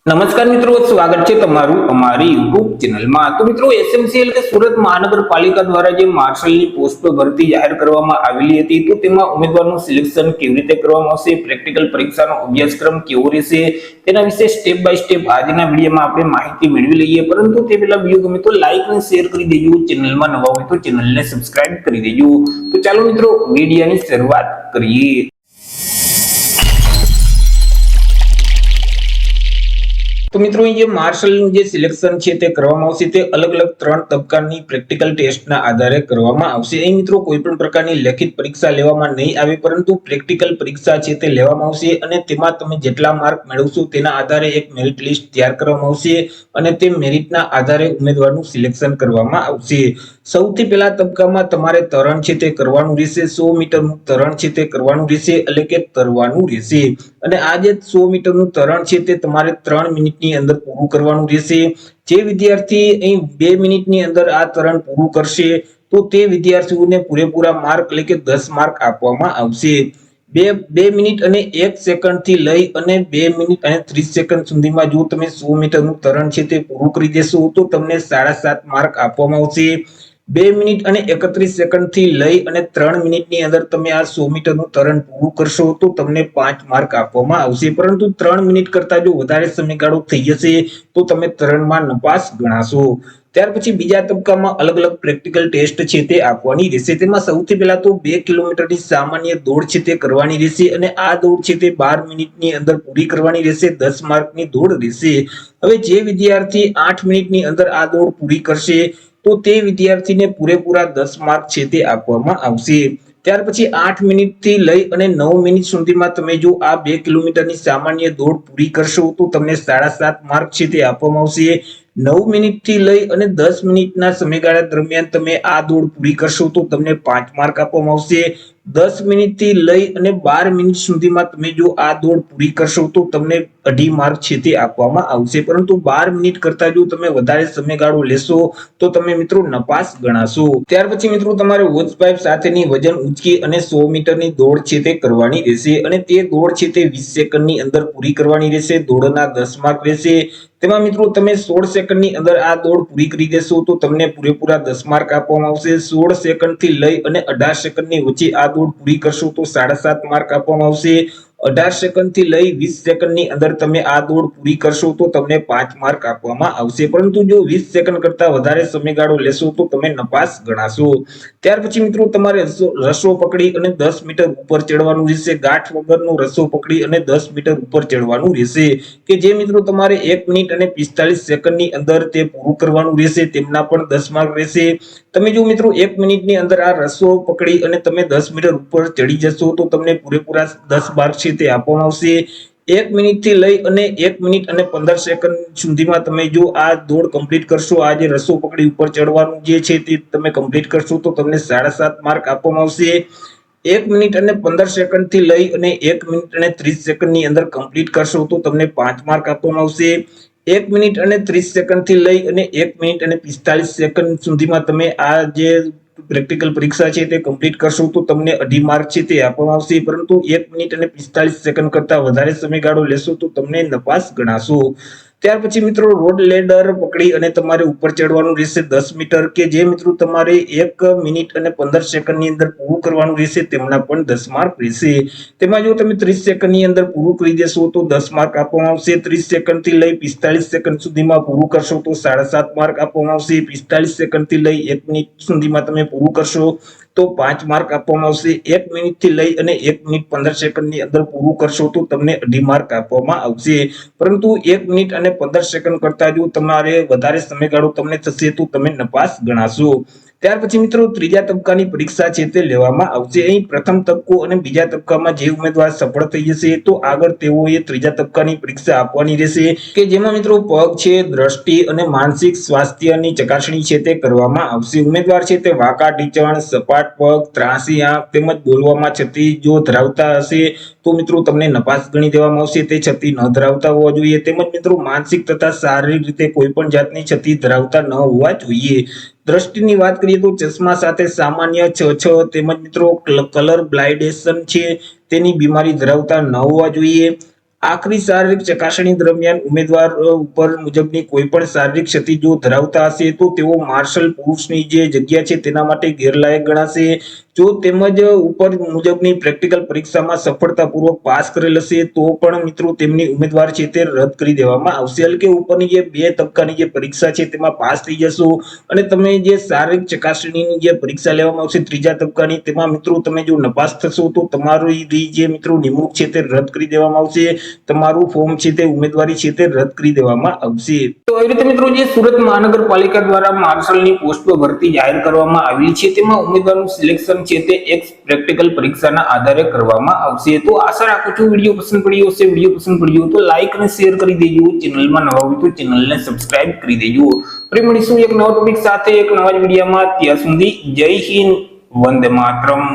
નમસ્કાર મિત્રો, સ્વાગત છે તમારું અમારી યુટ્યુબ ચેનલમાં। તો મિત્રો, એસએમસી એટલે સુરત મહાનગરપાલિકા દ્વારા જે માર્શલની પોસ્ટ ભરતી જાહેર કરવામાં આવેલી હતી, તો તેમાં ઉમેદવારનું સિલેક્શન કેવી રીતે કરવામાં આવશે, પ્રેક્ટિકલ પરીક્ષાનો અભ્યાસક્રમ કેવો રહેશે, તેના વિશે સ્ટેપ બાય સ્ટેપ આજના વિડીયોમાં આપણે માહિતી મેળવી લઈએ। પરંતુ તે પહેલા વિડીયો ગમે તો લાઈક અને શેર કરી દેજો, ચેનલમાં નવા હોય તો ચેનલને સબસ્ક્રાઇબ કરી દેજો। તો ચાલો મિત્રો, વિડીયોની શરૂઆત કરીએ। તો મિત્રો, જે માર્શલનું જે સિલેક્શન છે તે કરવામાં આવશે તે અલગ અલગ 3 તબક્કાની પ્રેક્ટિકલ ટેસ્ટના આધારે કરવામાં આવશે। અહીં મિત્રો કોઈ પણ પ્રકારની લેખિત પરીક્ષા લેવામાં નહીં આવે, પરંતુ પ્રેક્ટિકલ પરીક્ષા છે તે લેવામાં આવશે અને તેમાં તમે જેટલા માર્ક મેળવશો તેના આધારે એક મેરિટ લિસ્ટ તૈયાર કરવામાં આવશે અને તે મેરિટના આધારે ઉમેદવારનું સિલેક્શન કરવામાં આવશે। સૌથી પહેલા તબક્કામાં તમારે તરણ છે તે કરવાનું રહેશે। 100 મીટરનું તરણ છે તે કરવાનું રહેશે, એટલે કે તરવાનું રહેશે। અને આ જે 100 મીટરનું તરણ છે તે તમારે 3 મિનિટની અંદર પૂરું કરવાનું રહેશે। જે વિદ્યાર્થી અહીં 2 મિનિટની અંદર આ તરણ પૂરું કરશે તો તે વિદ્યાર્થીઓને પૂરેપૂરા માર્ક એટલે કે 10 માર્ક આપવામાં આવશે। 2 મિનિટ અને 1 સેકન્ડ થી લઈ અને 2 મિનિટ અને 30 સેકન્ડ સુધીમાં જો તમે 100 મીટરનું તરણ છે તે પૂરું કરી દેશો તો તમને 7.5 માર્ક આપવામાં આવશે। 2 મિનિટ અને 31 સેકન્ડ થી લઈ અને 3 મિનિટની અંદર તમે આ 100 મીટરનું તરણ પૂરું કરશો તો તમને 5 માર્ક આપવામાં આવશે। પરંતુ 3 મિનિટ કરતા જો વધારે સમયગાળો થઈ જશે તો તમે તરણમાં નપાસ ગણાશો। ત્યાર પછી બીજા તબક્કામાં અલગ અલગ પ્રેક્ટિકલ ટેસ્ટ છે તે આપવાની રહેશે। તેમાં સૌથી પહેલા તો 2 કિલોમીટરની સામાન્ય દોડ છે તે કરવાની રહેશે અને આ દોડ છે તે 12 મિનિટની અંદર પૂરી કરવાની રહેશે। 10 માર્કની દોડ રહેશે। હવે જે વિદ્યાર્થી 8 મિનિટની અંદર આ દોડ પૂરી કરશે તો તે વિદ્યાર્થીને પૂરેપૂરા 10 માર્ક છે તે આપવામાં આવશે। ત્યાર પછી 8 મિનિટ થી લઈ અને 9 મિનિટ સુધીમાં તમે જો આ 2 કિલોમીટરની સામાન્ય દોડ પૂરી કરશો તો તમને 7.5 માર્ક છે તે આપવામાં આવશે। 9 મિનિટ થી લઈ અને 10 મિનિટના સમયગાળા દરમિયાન તમે આ દોડ પૂરી કરશો તો તમને 5 માર્ક આપવામાં આવશે। 10 મિનિટ થી લઈ અને 12 મિનિટ સુધીમાં તમે જો આ દોડ પૂરી કરશો તો તમને 2.5 માર્ક છે તે આપવામાં આવશે। પરંતુ 12 મિનિટ કરતા જો તમે વધારે સમયગાળો લેશો તો તમે મિત્રો નપાસ ગણાશો। ત્યાર પછી મિત્રો તમારે હોજ પાઇપ સાથેની વજન ઉંચકી અને 100 મીટરની દોડ છે તે કરવાની રહેશે અને તે દોડ છે તે 20 સેકન્ડની અંદર પૂરી કરવાની રહેશે। દોડના 10 માર્ક રહેશે। તેમાં મિત્રો તમે 16 સેકન્ડની અંદર આ દોડ પૂરી કરી દેશો તો તમને પૂરેપૂરા 10 માર્ક આપવામાં આવશે। 16 સેકન્ડ થી લઈ અને 18 સેકન્ડની વચ્ચે આ દોડ પૂરી કરશો તો 7.5 માર્ક આપવામાં આવશે। 18 સેકન્ડ થી લઈ 20 સેકન્ડની અંદર તમે આ દોડ પૂરી કરશો તો તમને 5 માર્ક આપવામાં આવશે। પરંતુ જો 20 સેકન્ડ કરતા વધારે સમયગાળો લેશો તો તમે નપાસ ગણાશો। ત્યાર પછી મિત્રો તમારે રસો પકડી અને 10 મીટર ઉપર ચડવાનું રહેશે। ગાંઠ વગરનો રસો પકડી અને 10 મીટર ઉપર ચડવાનું રહેશે કે જે મિત્રો તમારે 1 મિનિટ અને 45 સેકન્ડની અંદર તે પૂરું કરવાનું રહેશે। તેમના પણ 10 માર્ક રહેશે। તમે જો મિત્રો 1 મિનિટની અંદર આ રસો પકડી અને તમે 10 મીટર ઉપર ચડી જશો તો તમને પૂરેપૂરા 10 માર્ક છે તે આપવામાં આવશે। 1 મિનિટ થી લઈ અને 1 મિનિટ અને 15 સેકન્ડ સુધીમાં તમે જો આ દોડ કમ્પ્લીટ કરશો, આ જે રસો પકડી ઉપર ચડવાનું જે છે તે તમે કમ્પ્લીટ કરશો તો તમને 7.5 માર્ક આપવામાં આવશે। 1 મિનિટ અને 15 સેકન્ડ થી લઈ અને 1 મિનિટ અને 30 સેકન્ડની અંદર કમ્પ્લીટ કરશો તો તમને 5 માર્ક આપવામાં આવશે। 1 મિનિટ અને 30 સેકન્ડ થી લઈ અને 1 મિનિટ અને 45 સેકન્ડ સુધીમાં તમે આ જે પ્રેક્ટિકલ પરીક્ષા છે તે કમ્પ્લીટ કરશો તો તમને 2.5 માર્ક છે તે આપવામાં આવશે। પરંતુ 1 મિનિટ અને 45 સેકન્ડ કરતા વધારે સમયગાળો લેશો તો તમને નપાસ ગણાશો। ત્યાર પછી મિત્રો રોડ લેડર પકડી અને તમારે ઉપર ચડવાનું રહેશે 10 મીટર કે જે મિત્રો તમારે 1 મિનિટ અને 15 સેકન્ડની અંદર પૂરું કરવાનું રહેશે। તેમના પણ 10 માર્ક રહેશે। તેમાં જો તમે 30 સેકન્ડની અંદર પૂરું કરી દેશો તો 10 માર્ક આપવામાં આવશે। 30 સેકન્ડ થી લઈ 45 સેકન્ડ સુધીમાં પૂરું કરશો તો 7.5 માર્ક આપવામાં આવશે। 45 સેકન્ડ થી લઈ 1 મિનિટ સુધીમાં તમે પૂરું કરશો તો 5 માર્ક આપવામાં આવશે। 1 મિનિટ થી લઈ અને 1 મિનિટ 15 સેકન્ડની અંદર પૂરું કરશો તો તમને 2.5 માર્ક આપવામાં આવશે। પરંતુ 1 મિનિટ અને 15 સેકન્ડ કરતા જો તમારે વધારે સમયગાળો તમને થશે તો તમે નપાસ ગણાશો। ત્યાર પછી મિત્રો ત્રીજા તબક્કાની પરીક્ષા છે તે લેવામાં આવશે। અહીં પ્રથમ તબક્કો અને બીજા તબક્કામાં જે ઉમેદવાર સફળ થઈ જશે તો આગળ તેઓએ ત્રીજા તબક્કાની પરીક્ષા આપવાની રહેશે કે જેમાં મિત્રો પગ છે, દ્રષ્ટિ અને માનસિક સ્વાસ્થ્યની ચકાસણી છે તે કરવામાં આવશે। ઉમેદવાર છે તે વાંકા ઢીંચણ, સપાટ પગ, ત્રાંસી આંખ તેમજ બોલવામાં છતી જો ધરાવતા હશે તો મિત્રો તમને નપાસ ગણી દેવામાં આવશે। તે છતી ન ધરાવતા હોવા જોઈએ તેમજ મિત્રો માનસિક તથા શારીરિક રીતે કોઈ પણ જાતની છતી ધરાવતા ન હોવા જોઈએ। દ્રષ્ટિની વાત કરીએ તો ચશ્મા સાથે સામાન્ય 6 તેમજ મિત્રો કલર બ્લાઇન્ડેશન છે તેની બીમારી ધરાવતા ન હોવા જોઈએ। આખરી શારીરિક ચકાસણી દરમિયાન ઉમેદવાર ઉપર મુજબની કોઈ પણ શારીરિક ક્ષતિ જો ધરાવતા હશે તો તેઓ માર્શલ પુરુષની જે જગ્યા છે તેના માટે ગેરલાયક ગણાશે. જો તેમજ ઉપર મુજબની પ્રેક્ટિકલ પરીક્ષામાં સફળતાપૂર્વક પાસ કરેલ હશે તો પણ મિત્રો તેમની ઉમેદવાર છે તે રદ કરી દેવામાં આવશે. એટલે કે ઉપરની જે 2 તબક્કાની જે પરીક્ષા છે તેમાં પાસ થઈ જશો અને તમે જે શારીરિક ચકાસણીની જે પરીક્ષા લેવામાં આવશે 3જા તબક્કાની, તેમાં મિત્રો તમે જો નપાસ થશો તો તમારી જે મિત્રો નિમણૂક છે તે રદ કરી દેવામાં આવશે. તમારું ફોર્મ છે તે ઉમેદવારી છે તે રદ કરી દેવામાં આવશે. તો એવી રીતે મિત્રો જે સુરત મહાનગરપાલિકા દ્વારા માર્શલની પોસ્ટ પર ભરતી જાહેર કરવામાં આવેલી છે તેમાં ઉમેદવારનું સિલેક્શન છે તે એક પ્રેક્ટિકલ પરીક્ષાના આધારે કરવામાં આવશે. તો આશા રાખું છું વિડીયો પસંદ પડ્યો હશે. વિડીયો પસંદ પડ્યો તો લાઈક અને શેર કરી દેજો. ચેનલમાં નવા હોય તો ચેનલને સબસ્ક્રાઇબ કરી દેજો. ફરી મળીશું એક નવા ટોપિક સાથે એક નવા જ વિડીયોમાં. ત્યાં સુધી જય હિન્દ, વંદે માતરમ.